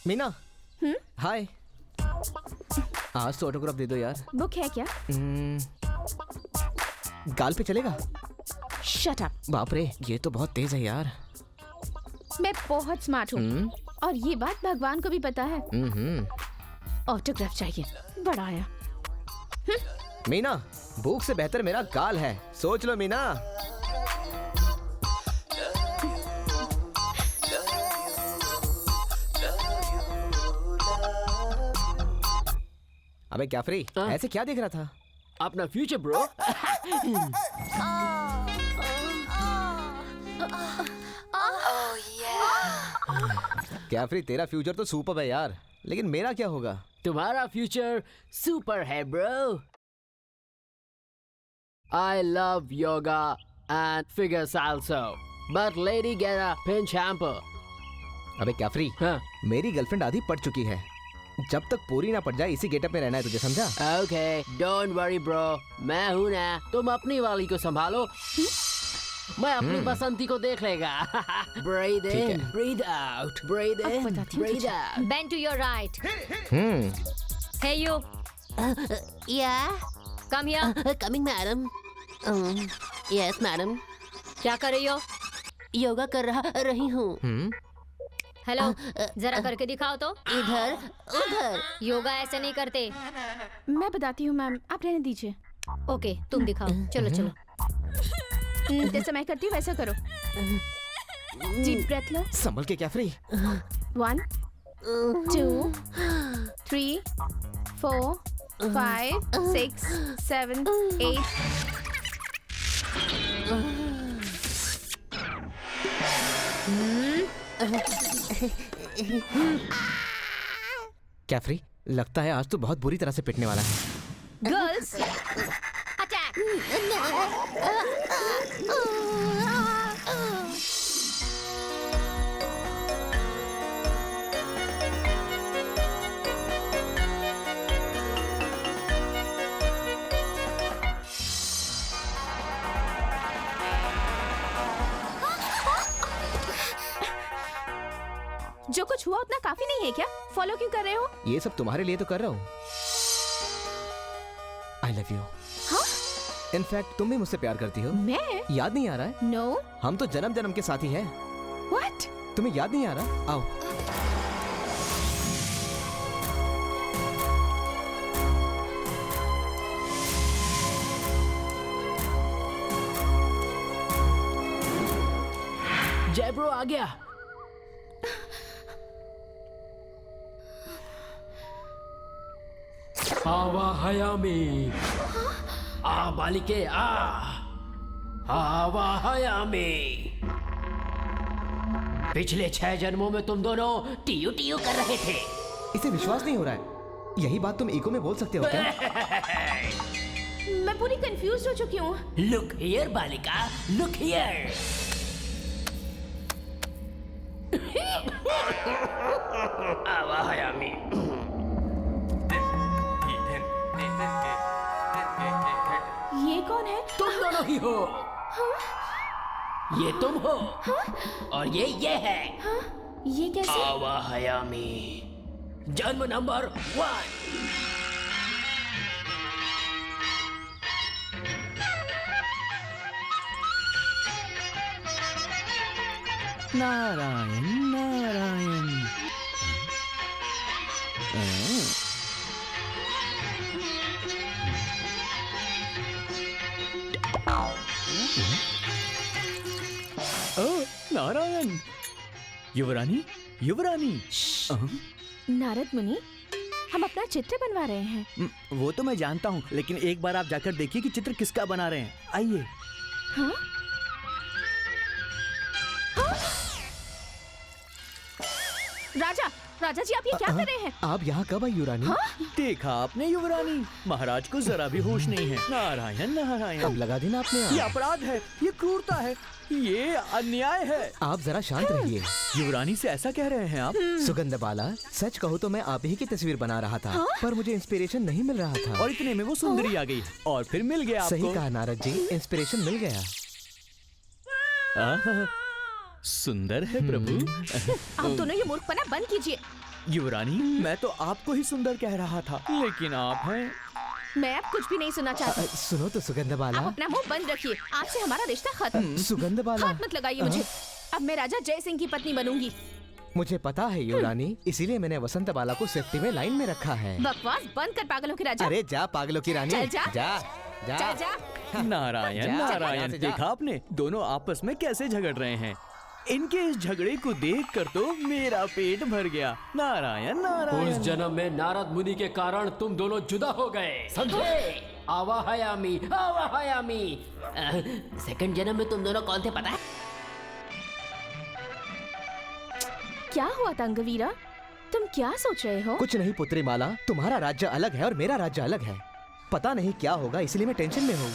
मीना। हाय। आज तो ऑटोग्राफ दे दो यार। बुक है क्या? गाल पे चलेगा? Shut up. बाप रे, ये तो बहुत तेज है यार। मैं बहुत स्मार्ट हूँ और ये बात भगवान को भी पता है। ऑटोग्राफ चाहिए, बड़ा आया। मीना, बुक से बेहतर मेरा गाल है, सोच लो मीना। अबे क्या फ्री, ऐसे क्या देख रहा था? अपना फ्यूचर ब्रो। क्या फ्री, तेरा फ्यूचर तो सुपर है यार, लेकिन मेरा क्या होगा? तुम्हारा फ्यूचर सुपर है bro. I love yoga and figures also, but lady get a pinch hamper. अबे क्या फ्री, हाँ? मेरी गर्लफ्रेंड आधी पड़ चुकी है, जब तक पूरी ना पड़ जाए इसी गेटअप में रहना है, तुझे समझा? Okay, don't worry bro, मैं हूँ ना, तुम अपनी वाली को संभालो, मैं अपनी बसंती को देख लेगा। Breathe in, breathe out, breathe in, breathe out. Bend to your right. Hey you, Yeah, come here. coming madam. Yes madam. क्या कर रही हो? योगा कर रही हूँ। हेलो, जरा करके दिखाओ तो। इधर उधर। योगा ऐसे नहीं करते। मैं बताती हूँ मैम, आप रहने दीजिए। ओके, तुम दिखाओ। चलो चलो। जैसे मैं करती हूँ वैसा करो। डीप ब्रेथ लो। संभल के क्या फ्री। 1 2 3 4 5 6 7 8। क्या फ्री, लगता है आज तो बहुत बुरी तरह से पिटने वाला है। Girls attack. जो कुछ हुआ उतना काफी नहीं है क्या? फॉलो क्यों कर रहे हो? ये सब तुम्हारे लिए तो कर रहा हूँ। I love you. हाँ? इनफैक्ट तुम भी मुझसे प्यार करती हो। मैं? याद नहीं आ रहा है? नो। हम तो जन्म जन्म के साथी हैं। व्हाट? तुम्हें याद नहीं आ रहा? आओ। जय ब्रो आ गया। आवा हयामी, आ बालिके आ, आवा हयामी। पिछले 6 जन्मों में तुम दोनों टीयू टीयू कर रहे थे। इसे विश्वास नहीं हो रहा है। यही बात तुम ईगो में बोल सकते हो क्या? मैं पूरी कंफ्यूज हो चुकी हूँ। लुक हियर बालिका, लुक हियर। आवा हयामी। ये कौन है? तुम दोनों ही हो। ये तुम हो और ये है। ये कैसे? आवा हयामी, जन्म नंबर 1। नारायण नारायण। नारायण। युवरानी, युवरानी। नारद मुनि, हम अपना चित्र बनवा रहे हैं। वो तो मैं जानता हूँ, लेकिन एक बार आप जाकर देखिए कि चित्र किसका बना रहे हैं। आइए। हाँ? राजा, राजा जी आप ये क्या कर रहे हैं? आप यहाँ कब आई युवरानी? देखा आपने युवरानी, महाराज को जरा भी होश नहीं है। नारायण नारायण। अब लगा देना आपने। ये अपराध है, ये क्रूरता है, ये अन्याय है। आप जरा शांत रहिए। युवरानी से ऐसा कह रहे हैं आप? सुगंध बाला, सच कहो तो मैं आप ही की तस्वीर बना रहा था, पर मुझे इंस्पिरेशन नहीं मिल रहा था। और इतने में वो सुंदरी आ गई और फिर मिल गया आपको। सही कहा नारद जी, इंस्पिरेशन मिल गया। आहा, सुंदर है प्रभु। आप दोनों ये मूर्खपना बंद कीजिए। युवरानी, मैं तो आपको ही सुंदर कह रहा था, लेकिन आप हैं। मैं अब कुछ भी नहीं सुनना चाहती। सुनो तो सुगंध बाला। आप अपना मुंह बंद रखिए। आपसे हमारा रिश्ता खत्म। सुगंध बाला, हाथ मत लगाइए मुझे। अब मैं राजा जय सिंह की पत्नी बनूंगी। मुझे पता है युवरानी, इसीलिए मैंने वसंत बाला को सेफ्टी में लाइन में रखा है। बकवास बंद कर पागलों के राजा। अरे जा पागलों की रानी, चल जा। जा चल जा। जा। नारायण जा, नारायण, यहाँ से जा। देखा आपने दोनों आपस में कैसे झगड़ रहे हैं। इनके इस झगड़े को देखकर तो मेरा पेट भर गया। नारायण उस नारायण। जन्म में नारद मुनि के कारण तुम दोनों जुदा हो गए, समझे? आवाहयामी आवाहयामी। सेकंड जन्म में तुम दोनों कौन थे पता है? क्या हुआ था अंगवीरा? तुम क्या सोच रहे हो? कुछ नहीं पुत्री माला, तुम्हारा राज्य अलग है और मेरा राज्य अलग है। पता नहीं क्या होगा, इसलिए मैं टेंशन में हूँ।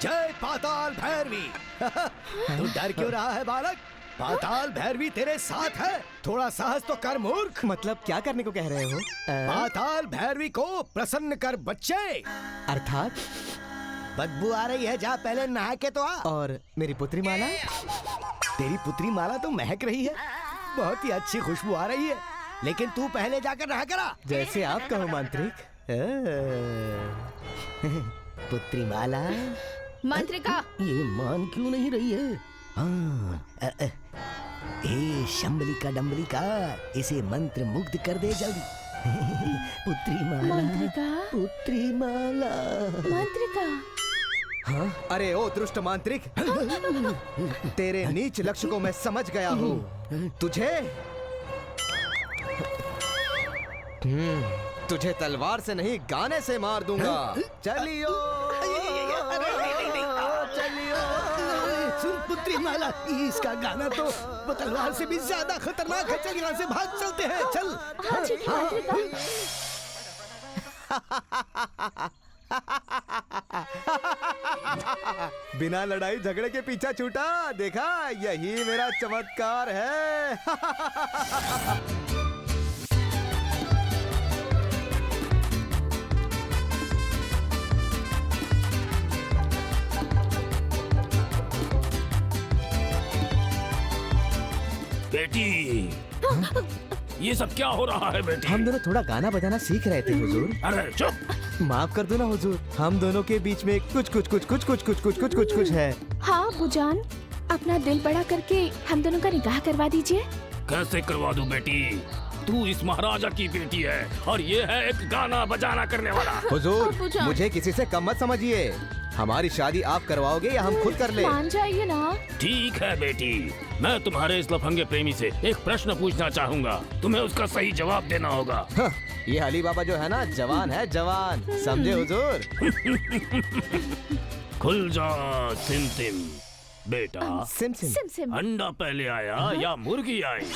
जय पाताल भैरवी। तू डर क्यों रहा है बालक? पाताल भैरवी तेरे साथ है, थोड़ा साहस तो कर मूर्ख। मतलब क्या करने को कह रहे हो? पाताल भैरवी को प्रसन्न कर बच्चे। अर्थात? बदबू आ रही है, जा पहले नहा के तो आ। और मेरी पुत्री माला? तेरी पुत्री माला तो महक रही है, बहुत ही अच्छी खुशबू आ रही है, लेकिन तू पहले जाकर नहा करा। जैसे आप कहो मांत्रिक। पुत्री माला, मंत्रिका। ये मान क्यों नहीं रही है? ए शंबलिका डम्बलिका, इसे मंत्र मुग्ध कर दे जल्दी। पुत्री माला, मंत्रिका। पुत्री माला। मंत्रिका। हाँ? अरे ओ दुष्ट मांत्रिक, तेरे नीच लक्ष्य को मैं समझ गया हूँ। तुझे तलवार से नहीं गाने से मार दूंगा। चलियो चलियो। सुन पुत्री माला, इसका गाना तो वो तलवार से भी ज्यादा खतरनाक है। चल यहाँ से भाग चलते हैं, चल। हाँ ठीक है मंत्रिका। बिना लड़ाई झगड़े के पीछा छूटा, देखा? यही मेरा चमत्कार है। बेटी, ये सब क्या हो रहा है बेटी? हम दोनों थोड़ा गाना बजाना सीख रहे थे हुजूर। अरे चुप। माफ कर दो ना हुजूर, हम दोनों के बीच में कुछ है। हाँ बुजान, अपना दिल बड़ा करके हम दोनों का निकाह करवा दीजिए। कैसे करवा दूं बेटी? तू इस महाराजा की बेटी है और ये है एक गाना बजाना करने वाला। हुजूर, बुजान। मुझे किसी से कम मत समझिए। हमारी शादी आप करवाओगे या हम खुद कर ले? मान जाइए ना। ठीक है बेटी, मैं तुम्हारे इस लफंगे प्रेमी से एक प्रश्न पूछना चाहूँगा, तुम्हें उसका सही जवाब देना होगा। हाँ, ये अली बाबा जो है ना, जवान है जवान, समझे हुजूर? खुल जा सिम सिम। बेटा, सिम सिम। SIM SIM. अंडा पहले आया या मुर्गी आई?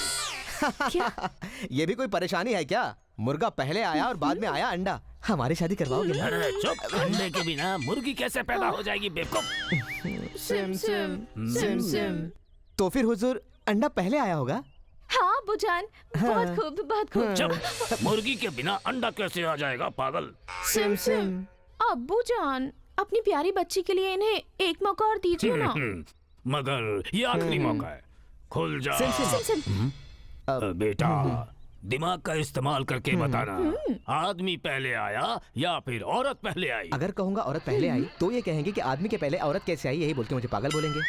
क्या? ये भी कोई परेशानी है क्या? मुर्गा पहले आया और बाद में आया अंडा। हमारी शादी करवाओगे ना? अरे चुप, अंडे के बिना मुर्गी कैसे पैदा हो जाएगी बेवकूफ? SIM SIM. SIM SIM. तो फिर हुजूर, अंडा पहले आया होगा? हाँ बुजान, बहुत खूब बहुत खूब। चुप, मुर्गी के बिना अंडा कैसे आ जाएगा पागल? SIM SIM. अब्बू जान, अपनी प्यारी बच्ची के लिए इन्हें एक मौका और दीजिए ना। मगर ये आखिरी मौका है, खुल जा। SIM SIM. बेटा, दिमाग का इस्तेमाल करके बताना, आदमी पहले आया या फिर औरत पहले आई? अगर कहूँगा औरत पहले आई तो ये कहेंगे कि आदमी के पहले औरत कैसे आई, यही बोल के मुझे पागल बोलेंगे।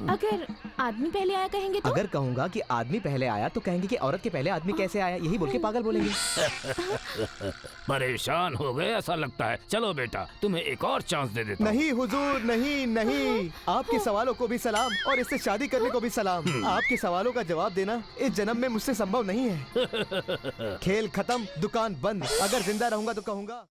अगर आदमी पहले आया कहेंगे तो? अगर कहूँगा कि आदमी पहले आया तो कहेंगे कि औरत के पहले आदमी कैसे आया, यही बोल के पागल बोलेंगे। परेशान हो गए ऐसा लगता है। चलो बेटा, तुम्हें एक और चांस दे देता हूं। नहीं हुजूर, नहीं नहीं, आपके सवालों को भी सलाम और इससे शादी करने को भी सलाम। आपके सवालों का जवाब देना इस जन्म में मुझसे संभव नहीं है। खेल खत्म, दुकान बंद। अगर जिंदा रहूंगा तो कहूँगा